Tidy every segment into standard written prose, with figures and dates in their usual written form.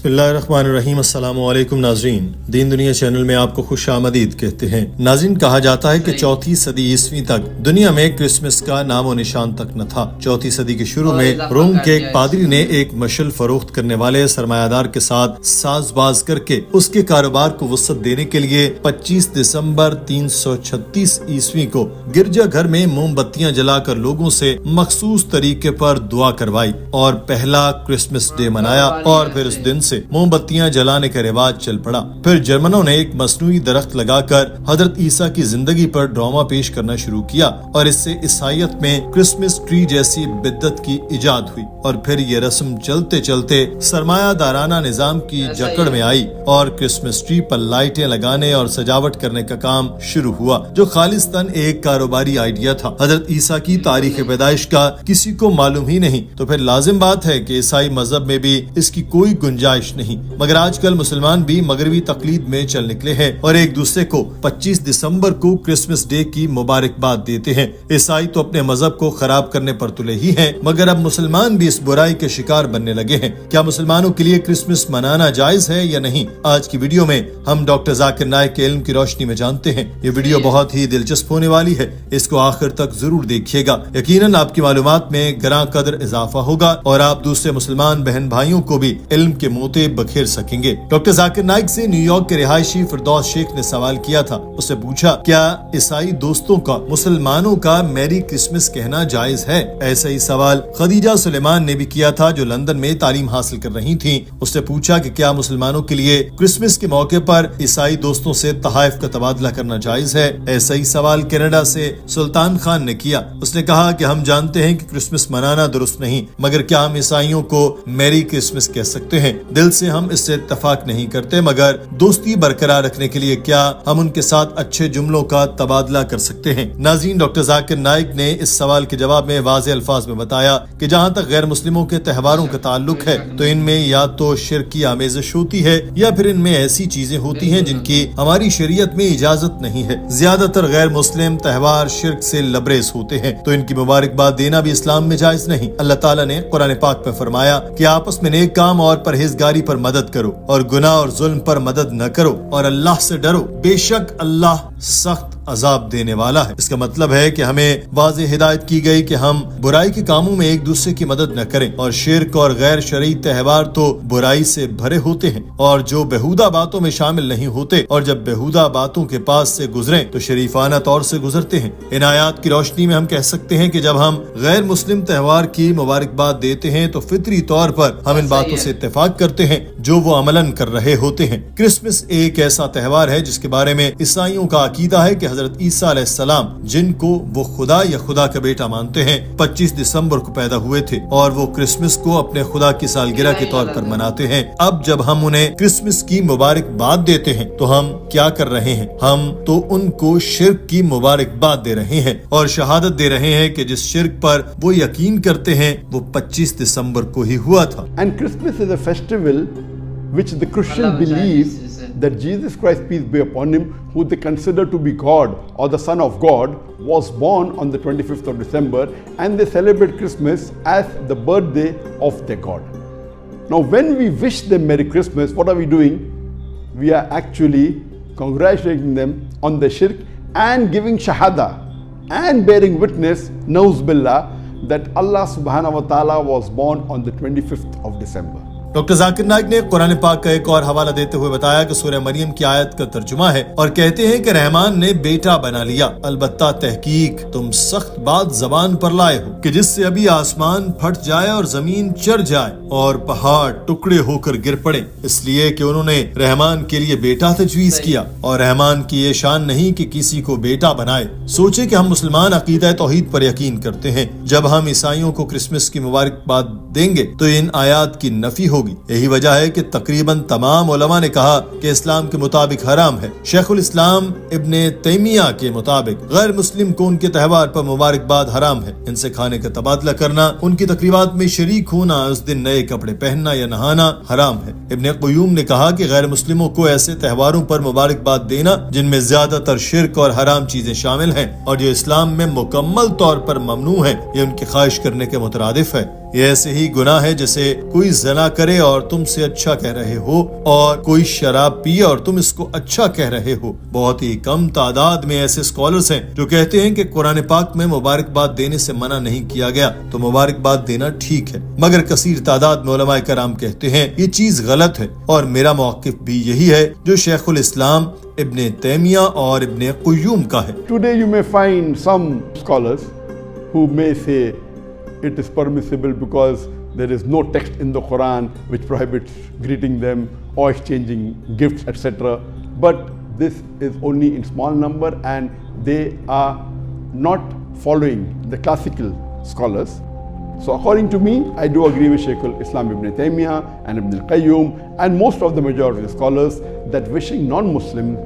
بسم اللہ الرحمن الرحیم۔ السلام علیکم ناظرین، دین دنیا چینل میں آپ کو خوش آمدید کہتے ہیں۔ ناظرین، کہا جاتا ہے کہ چوتھی صدی عیسوی تک دنیا میں کرسمس کا نام و نشان تک نہ تھا۔ چوتھی صدی کے شروع میں روم کے ایک پادری نے ایک مشل فروخت کرنے والے سرمایہ دار کے ساتھ ساز باز کر کے اس کے کاروبار کو وسعت دینے کے لیے 25 دسمبر 336 عیسوی کو گرجا گھر میں موم بتیاں جلا کر لوگوں سے مخصوص طریقے پر دعا کروائی اور پہلا کرسمس ڈے منایا، اور پھر اس دن سے موم بتیاں جلانے کا رواج چل پڑا۔ پھر جرمنوں نے ایک مصنوعی درخت لگا کر حضرت عیسیٰ کی زندگی پر ڈرامہ پیش کرنا شروع کیا، اور اس سے عیسائیت میں کرسمس ٹری جیسی بدعت کی ایجاد ہوئی، اور پھر یہ رسم چلتے چلتے سرمایہ دارانہ نظام کی جکڑ میں آئی اور کرسمس ٹری پر لائٹیں لگانے اور سجاوٹ کرنے کا کام شروع ہوا، جو خالصتاً ایک کاروباری آئیڈیا تھا۔ حضرت عیسیٰ کی تاریخ پیدائش کا کسی کو معلوم ہی نہیں، تو پھر لازم بات ہے کہ عیسائی مذہب میں بھی اس کی کوئی گنجائش نہیں۔ مگر آج کل مسلمان بھی مغربی تقلید میں چل نکلے ہیں اور ایک دوسرے کو 25 دسمبر کو کرسمس ڈے کی مبارکباد دیتے ہیں۔ عیسائی تو اپنے مذہب کو خراب کرنے پر تلے ہی ہیں، مگر اب مسلمان بھی اس برائی کے شکار بننے لگے ہیں۔ کیا مسلمانوں کے لیے کرسمس منانا جائز ہے یا نہیں؟ آج کی ویڈیو میں ہم ڈاکٹر ذاکر نائک کے علم کی روشنی میں جانتے ہیں۔ یہ ویڈیو بہت ہی دلچسپ ہونے والی ہے، اس کو آخر تک ضرور دیکھیے گا۔ یقیناً آپ کی معلومات میں گراں قدر اضافہ ہوگا اور آپ دوسرے مسلمان بہن بھائیوں کو بھی علم کے موتے بکھیر سکیں گے۔ ڈاکٹر ذاکر نائک سے نیو یارک کے رہائشی فردوس شیخ نے سوال کیا تھا۔ اس سے پوچھا، کیا عیسائی دوستوں کا مسلمانوں کا میری کرسمس کہنا جائز ہے؟ ایسا ہی سوال خدیجہ سلیمان نے بھی کیا تھا، جو لندن میں تعلیم حاصل کر رہی تھیں۔ اس سے پوچھا کہ کیا مسلمانوں کے لیے کرسمس کے موقع پر عیسائی دوستوں سے تحائف کا تبادلہ کرنا جائز ہے؟ ایسا ہی سوال کینیڈا سے سلطان خان نے کیا۔ اس نے کہا کہ ہم جانتے ہیں کہ کرسمس منانا درست نہیں، مگر کیا ہم عیسائیوں کو میری کرسمس کہہ سکتے ہیں؟ دل سے ہم اس سے اتفاق نہیں کرتے، مگر دوستی برقرار رکھنے کے لیے کیا ہم ان کے ساتھ اچھے جملوں کا تبادلہ کر سکتے ہیں؟ ناظرین، ڈاکٹر ذاکر نائک نے اس سوال کے جواب میں واضح الفاظ میں بتایا کہ جہاں تک غیر مسلموں کے تہواروں کا تعلق ہے تو ان میں یا تو شرک کی آمیزش ہوتی ہے یا پھر ان میں ایسی چیزیں ہوتی ہیں جن کی ہماری شریعت میں اجازت نہیں ہے۔ زیادہ تر غیر مسلم تہوار شرک سے لبریز ہوتے ہیں، تو ان کی مبارکباد دینا بھی اسلام میں جائز نہیں۔ اللہ تعالیٰ نے قرآن پاک میں فرمایا کہ آپس میں نیک کام اور پرہیزگاری پر مدد کرو اور گناہ اور ظلم پر مدد نہ کرو اور اللہ سے ڈرو، بے شک اللہ سخت عذاب دینے والا ہے۔ اس کا مطلب ہے کہ ہمیں واضح ہدایت کی گئی کہ ہم برائی کے کاموں میں ایک دوسرے کی مدد نہ کریں، اور شرک اور غیر شرعی تہوار تو برائی سے بھرے ہوتے ہیں اور جو بہودہ باتوں میں شامل نہیں ہوتے، اور جب بہودہ باتوں کے پاس سے گزریں تو شریفانہ طور سے گزرتے ہیں۔ ان آیات کی روشنی میں ہم کہہ سکتے ہیں کہ جب ہم غیر مسلم تہوار کی مبارکباد دیتے ہیں تو فطری طور پر ہم ان باتوں سے اتفاق کرتے ہیں جو وہ عملاً کر رہے ہوتے ہیں۔ کرسمس ایک ایسا تہوار ہے جس کے بارے میں عیسائیوں کا عقیدہ ہے کہ حضرت عیسیٰ علیہ السلام، جن کو وہ خدا یا خدا کا بیٹا مانتے ہیں، 25 دسمبر کو پیدا ہوئے تھے، اور وہ کرسمس کو اپنے خدا کی سالگرہ کے طور پر مناتے ہیں۔ اب جب ہم انہیں کرسمس کی مبارکباد دیتے ہیں تو ہم کیا کر رہے ہیں؟ ہم تو ان کو شرک کی مبارکباد دے رہے ہیں اور شہادت دے رہے ہیں کہ جس شرک پر وہ یقین کرتے ہیں وہ 25 دسمبر کو ہی ہوا تھا۔ And Christmas is a festival which the Christians believe that Jesus Christ, peace be upon him, who they consider to be God or the Son of God, was born on the 25th of December, and they celebrate Christmas as the birthday of their God. Now, when we wish them Merry Christmas, what are we doing? We are actually congratulating them on the shirk and giving shahada and bearing witness, nauz billah, that Allah subhanahu wa ta'ala was born on the 25th of December. Doctor Zakir Naik نے قرآن پاک کا ایک اور حوالہ دیتے ہوئے بتایا کہ سورہ مریم کی آیت کا ترجمہ ہے اور کہتے ہیں کہ رحمان نے بیٹا بنا لیا، البتہ تحقیق تم سخت بات زبان پر لائے ہو کہ جس سے ابھی آسمان پھٹ جائے اور زمین چر جائے اور پہاڑ ٹکڑے ہو کر گر پڑے، اس لیے کہ انہوں نے رحمان کے لیے بیٹا تجویز کیا، اور رحمان کی یہ شان نہیں کہ کسی کو بیٹا بنائے۔ سوچے کہ ہم مسلمان عقیدہ توحید پر یقین کرتے ہیں، جب ہم عیسائیوں کو کرسمس کی مبارکباد دیں گے تو ان آیات کی نفی ہوگی۔ یہی وجہ ہے کہ تقریباً تمام علماء نے کہا کہ اسلام کے مطابق حرام ہے۔ شیخ الاسلام ابن تیمیہ کے مطابق غیر مسلم کو ان کے تہوار پر مبارکباد حرام ہے، ان سے کھانے کا تبادلہ کرنا، ان کی تقریبات میں شریک ہونا، اس دن نئے کپڑے پہننا یا نہانا حرام ہے۔ ابن قیوم نے کہا کہ غیر مسلموں کو ایسے تہواروں پر مبارکباد دینا جن میں زیادہ تر شرک اور حرام چیزیں شامل ہیں اور جو اسلام میں مکمل طور پر ممنوع ہیں، یہ ان کی خواہش کرنے کے مترادف ہے۔ یہ ایسے ہی گناہ ہے جیسے کوئی زنا کرے اور تم سے اچھا کہہ رہے ہو، اور کوئی شراب پیے اور تم اس کو اچھا کہہ رہے ہو۔ بہت ہی کم تعداد میں ایسے اسکالرز ہیں جو کہتے ہیں کہ قرآن پاک میں مبارکباد دینے سے منع نہیں کیا گیا، تو مبارکباد دینا ٹھیک ہے، مگر کثیر تعداد میں علماء کرام کہتے ہیں یہ چیز غلط ہے، اور میرا موقف بھی یہی ہے جو شیخ الاسلام ابن تیمیہ اور ابن قیوم کا ہے۔ Today you may find some scholars who may say it is permissible because there is no text in the Quran which prohibits greeting them or exchanging gifts, etc. But this is only in small number and they are not following the classical scholars. So according to me, I do agree with Shaykh al-Islam Ibn Taymiyyah and Ibn al-Qayyum and most of the majority of scholars that wishing non-Muslims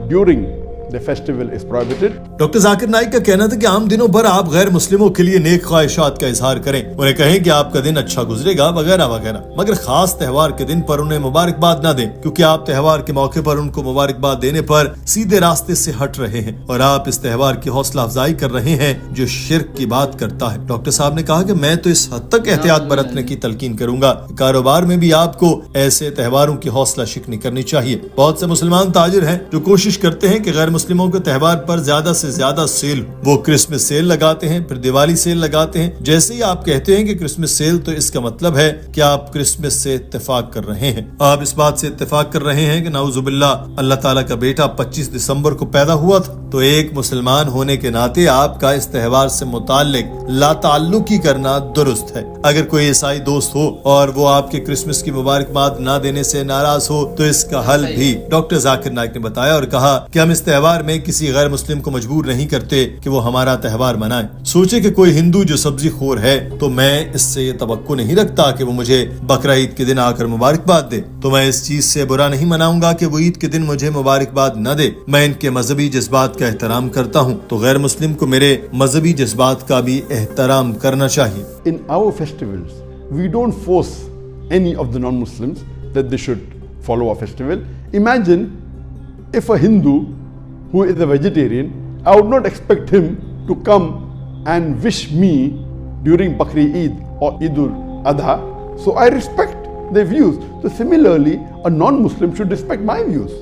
during the festival is prohibited. Doctor Zakir Naik کا کہنا تھا کہ عام دنوں پر آپ غیر مسلموں کے لیے نیک خواہشات کا اظہار کریں، انہیں کہیں کہ آپ کا دن اچھا گزرے گا وغیرہ وغیرہ، مگر خاص تہوار کے دن پر انہیں مبارکباد نہ دیں، کیونکہ آپ تہوار کے موقع پر ان کو مبارکباد دینے پر سیدھے راستے سے ہٹ رہے ہیں اور آپ اس تہوار کی حوصلہ افزائی کر رہے ہیں جو شرک کی بات کرتا ہے۔ ڈاکٹر صاحب نے کہا کہ میں تو اس حد تک احتیاط برتنے کی تلقین کروں گا، کاروبار میں بھی آپ کو ایسے تہواروں کی حوصلہ شکنی کرنی چاہیے۔ بہت سے مسلمان تاجر ہیں جو کوشش کرتے ہیں کہ غیر مسلموں کے تہوار پر زیادہ سے زیادہ سیل، وہ کرسمس سیل لگاتے ہیں، پھر دیوالی سیل لگاتے ہیں۔ جیسے ہی آپ کہتے ہیں کہ کرسمس سیل، تو اس کا مطلب ہے کہ آپ کرسمس سے اتفاق کر رہے ہیں، آپ اس بات سے اتفاق کر رہے ہیں کہ نعوذ باللہ اللہ تعالیٰ کا بیٹا 25 دسمبر کو پیدا ہوا تھا، تو ایک مسلمان ہونے کے ناطے آپ کا اس تہوار سے متعلق لا تعلقی کرنا درست ہے۔ اگر کوئی عیسائی دوست ہو اور وہ آپ کے کرسمس کی مبارکباد نہ دینے سے ناراض ہو، تو اس کا حل بھی ڈاکٹر ذاکر نائک نے بتایا اور کہا کہ ہم اس تہوار میں کسی غیر مسلم کو مجبور نہیں کرتے کہ وہ ہمارا تہوار منائے۔ سوچے کہ کوئی ہندو جو سبزی خور ہے، تو میں اس سے یہ توقع نہیں رکھتا کہ وہ مجھے بقرہ عید کے دن آ کر مبارکباد دے، تو میں اس چیز سے برا نہیں مناؤں گا کہ وہ عید کے دن مجھے مبارکباد نہ دے۔ میں ان کے مذہبی جذبات کا احترام کرتا ہوں، تو غیر مسلم کو میرے مذہبی جذبات کا بھی احترام کرنا چاہیے۔ In our festivals, we don't force any of the non-Muslims that they should follow our festival. Imagine if a Hindu who is a vegetarian, I would not expect him to come and wish me during Bakri Eid or Eid al-Adha. So I respect their views. So similarly, a non-Muslim should respect my views.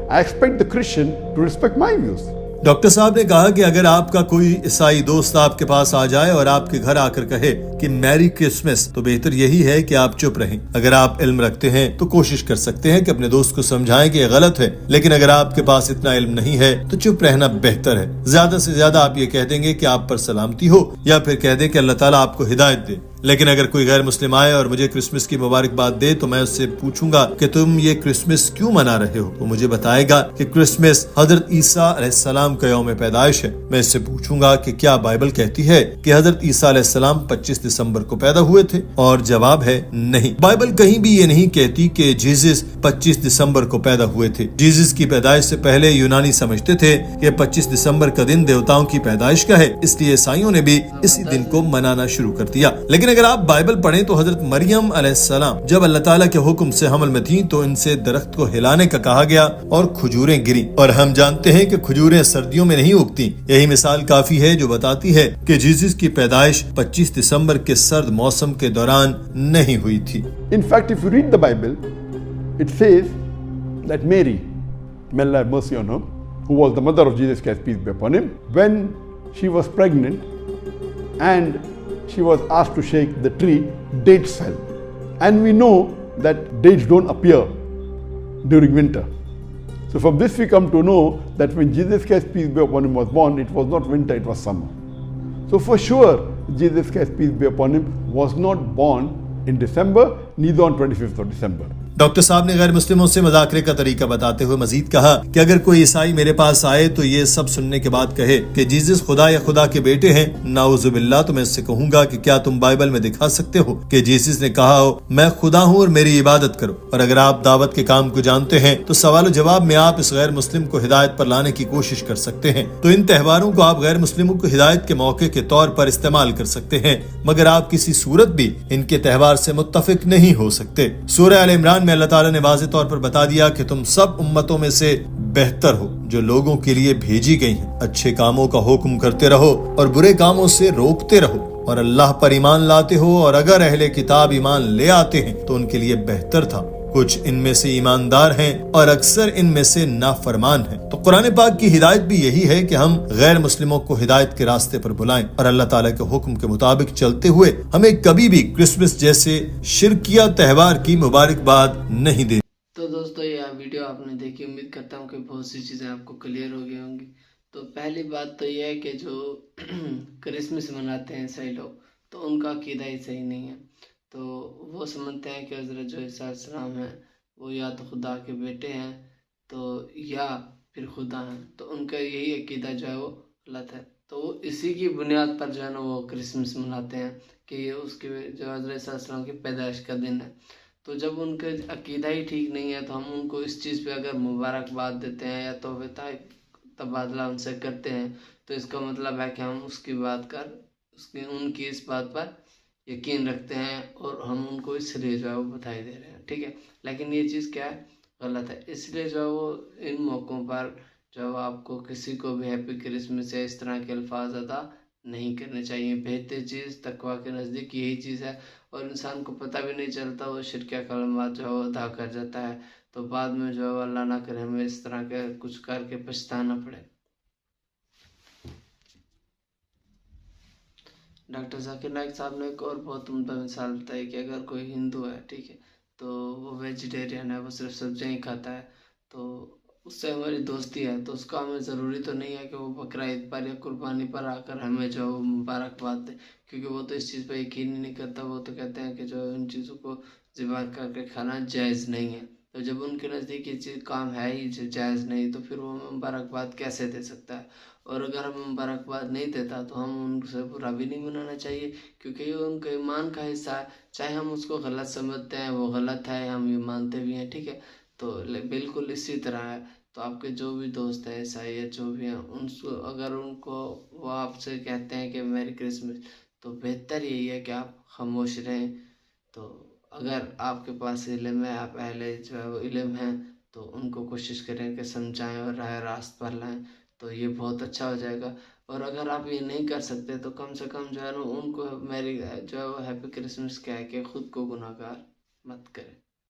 I expect the Christian to respect my views. Doctor صاحب نے کہا کہ اگر آپ کا کوئی عیسائی دوست آپ کے پاس آ جائے اور آپ کے گھر آ کر کہے کہ میری کرسمس، تو بہتر یہی ہے کہ آپ چپ رہیں۔ اگر آپ علم رکھتے ہیں تو کوشش کر سکتے ہیں کہ اپنے دوست کو سمجھائیں کہ یہ غلط ہے، لیکن اگر آپ کے پاس اتنا علم نہیں ہے تو چپ رہنا بہتر ہے۔ زیادہ سے زیادہ آپ یہ کہہ دیں گے کہ آپ پر سلامتی ہو، یا پھر کہہ دیں کہ اللہ تعالیٰ آپ کو ہدایت دے۔ لیکن اگر کوئی غیر مسلم آئے اور مجھے کرسمس کی مبارکباد دے، تو میں اس سے پوچھوں گا کہ تم یہ کرسمس کیوں منا رہے ہو؟ وہ مجھے بتائے گا کہ کرسمس حضرت عیسیٰ علیہ السلام کا یوم پیدائش ہے۔ میں اس سے پوچھوں گا کہ کیا بائبل کہتی ہے کہ حضرت عیسیٰ علیہ السلام 25 دسمبر کو پیدا ہوئے تھے؟ اور جواب ہے نہیں، بائبل کہیں بھی یہ نہیں کہتی کہ جیزس 25 دسمبر کو پیدا ہوئے تھے۔ جیزس کی پیدائش سے پہلے یونانی سمجھتے تھے کہ 25 دسمبر کا دن دیوتاؤں کی پیدائش کا ہے، اس لیے عیسائیوں نے بھی اسی دن کو منانا شروع کر دیا۔ لیکن اگر آپ بائبل پڑھیں تو حضرت مریم علیہ السلام جب اللہ تعالیٰ کے حکم سے حمل میں تھیں تو ان سے درخت کو ہلانے کا کہا گیا اور کھجوریں گریں، اور ہم جانتے ہیں کہ کھجوریں سردیوں میں نہیں اگتی۔ یہی مثال کافی ہے جو بتاتی ہے کہ جیزس کی پیدائش 25 دسمبر کے سرد موسم کے دوران نہیں ہوئی تھی۔ In fact, if you read the Bible, it says that Mary, may Allah have mercy on her, who was the mother of Jesus Christ, peace be upon him, when she was pregnant and she was asked to shake the tree, dates fell. And we know that dates don't appear during winter. So from this we come to know that when Jesus Christ, peace be upon him, was born, it was not winter, it was summer. So for sure, Jesus Christ, peace be upon him, was not born in December, neither on 25th of December. Doctor صاحب نے غیر مسلموں سے مذاکرے کا طریقہ بتاتے ہوئے مزید کہا کہ اگر کوئی عیسائی میرے پاس آئے تو یہ سب سننے کے بعد کہے کہ جیزس خدا یا خدا کے بیٹے ہیں، نعوذ باللہ، تو میں اس سے کہوں گا کہ کیا تم بائبل میں دکھا سکتے ہو کہ جیزس نے کہا ہو میں خدا ہوں اور میری عبادت کرو؟ اور اگر آپ دعوت کے کام کو جانتے ہیں تو سوال و جواب میں آپ اس غیر مسلم کو ہدایت پر لانے کی کوشش کر سکتے ہیں۔ تو ان تہواروں کو آپ غیر مسلموں کو ہدایت کے موقع کے طور پر استعمال کر سکتے ہیں، مگر آپ کسی صورت بھی ان کے تہوار سے متفق نہیں ہو سکتے۔ سورہ آل عمران میں اللہ تعالیٰ نے واضح طور پر بتا دیا کہ تم سب امتوں میں سے بہتر ہو جو لوگوں کے لیے بھیجی گئی ہیں، اچھے کاموں کا حکم کرتے رہو اور برے کاموں سے روکتے رہو۔ اور اللہ پر ایمان لاتے ہو، اور اگر اہل کتاب ایمان لے آتے ہیں تو ان کے لیے بہتر تھا، کچھ ان میں سے ایماندار ہیں اور اکثر ان میں سے نافرمان ہیں۔ تو قرآن پاک کی ہدایت بھی یہی ہے کہ ہم غیر مسلموں کو ہدایت کے راستے پر بلائیں اور اللہ تعالیٰ کے حکم کے مطابق چلتے ہوئے ہمیں کبھی بھی کرسمس جیسے شرکیہ تہوار کی مبارکباد نہیں دینی۔ تو دوستو یہ ویڈیو آپ نے دیکھی، امید کرتا ہوں کہ بہت سی چیزیں آپ کو کلیئر ہو گئی ہوں گی۔ تو پہلی بات تو یہ ہے کہ جو کرسمس مناتے ہیں صحیح لوگ، تو ان کا عقیدہ ہی صحیح نہیں ہے۔ تو وہ سمجھتے ہیں کہ حضرت جو عیسیٰ علیہ السلام ہیں وہ یا تو خدا کے بیٹے ہیں تو یا پھر خدا ہیں، تو ان کا یہی عقیدہ جو ہے وہ غلط ہے۔ تو وہ اسی کی بنیاد پر جو ہے نا وہ کرسمس مناتے ہیں کہ یہ اس کی جو حضرت عیسیٰ علیہ السلام کی پیدائش کا دن ہے۔ تو جب ان کا عقیدہ ہی ٹھیک نہیں ہے تو ہم ان کو اس چیز پہ اگر مبارکباد دیتے ہیں یا تحفے تبادلہ ان سے کرتے ہیں تو اس کا مطلب ہے کہ ہم اس کی بات ان کی اس بات پر یقین رکھتے ہیں اور ہم ان کو اس لیے جو ہے وہ بدھائی دے رہے ہیں، ٹھیک ہے۔ لیکن یہ چیز کیا ہے؟ غلط ہے۔ اس لیے جو ہے وہ ان موقعوں پر جو ہے آپ کو کسی کو بھی ہیپی کرسمس یا اس طرح کے الفاظ ادا نہیں کرنے چاہیے۔ بہتر چیز تقویٰ کے نزدیک یہی چیز ہے، اور انسان کو پتہ بھی نہیں چلتا، وہ شرکیہ کلمات جو ہے وہ ادا کر جاتا ہے، تو بعد میں جو ہے اللہ نہ کرے ہمیں اس طرح کے کچھ کر کے پچھتانا پڑے۔ ڈاکٹر ذاکر نائک صاحب نے ایک اور بہت عمدہ مثال بتائی کہ اگر کوئی ہندو ہے، ٹھیک ہے، تو وہ ویجیٹیرین ہے، وہ صرف سبزیاں ہی کھاتا ہے، تو اس سے ہماری دوستی ہے، تو اس کا ہمیں ضروری تو نہیں ہے کہ وہ بقرعید پر یا قربانی پر آ کر ہمیں جو وہ مبارکباد دے، کیونکہ وہ تو اس چیز پہ یقین ہی نہیں کرتا۔ وہ تو کہتے ہیں کہ جو ان چیزوں کو ذبح کر کے کھانا جائز نہیں ہے۔ تو جب ان کے نزدیک یہ چیز کام ہے ہی جائز نہیں، تو پھر وہ ہمیں مبارکباد کیسے دے سکتا ہے؟ اور اگر ہمیں مبارکباد نہیں دیتا تو ہم ان سے برا بھی نہیں منانا چاہیے، کیونکہ یہ ان کے ایمان کا حصہ ہے، چاہے ہم اس کو غلط سمجھتے ہیں، وہ غلط ہے، ہم یہ مانتے بھی ہیں، ٹھیک ہے۔ تو بالکل اسی طرح ہے۔ تو آپ کے جو بھی دوست ہیں عیسائی یا جو بھی ہیں، اگر ان کو وہ آپ سے کہتے ہیں کہ میری کرسمس، تو بہتر یہی ہے کہ آپ خاموش رہیں۔ تو اگر آپ کے پاس علم ہے، آپ اہل جو ہے وہ علم ہیں، تو ان کو کوشش کریں کہ سمجھائیں اور راہ راست پر لائیں، تو یہ بہت اچھا ہو جائے گا۔ اور اگر آپ یہ نہیں کر سکتے تو کم سے کم جو ہے نا ان کو میری جو ہے وہ ہیپی کرسمس کہہ کے خود کو گناہ گار مت کریں۔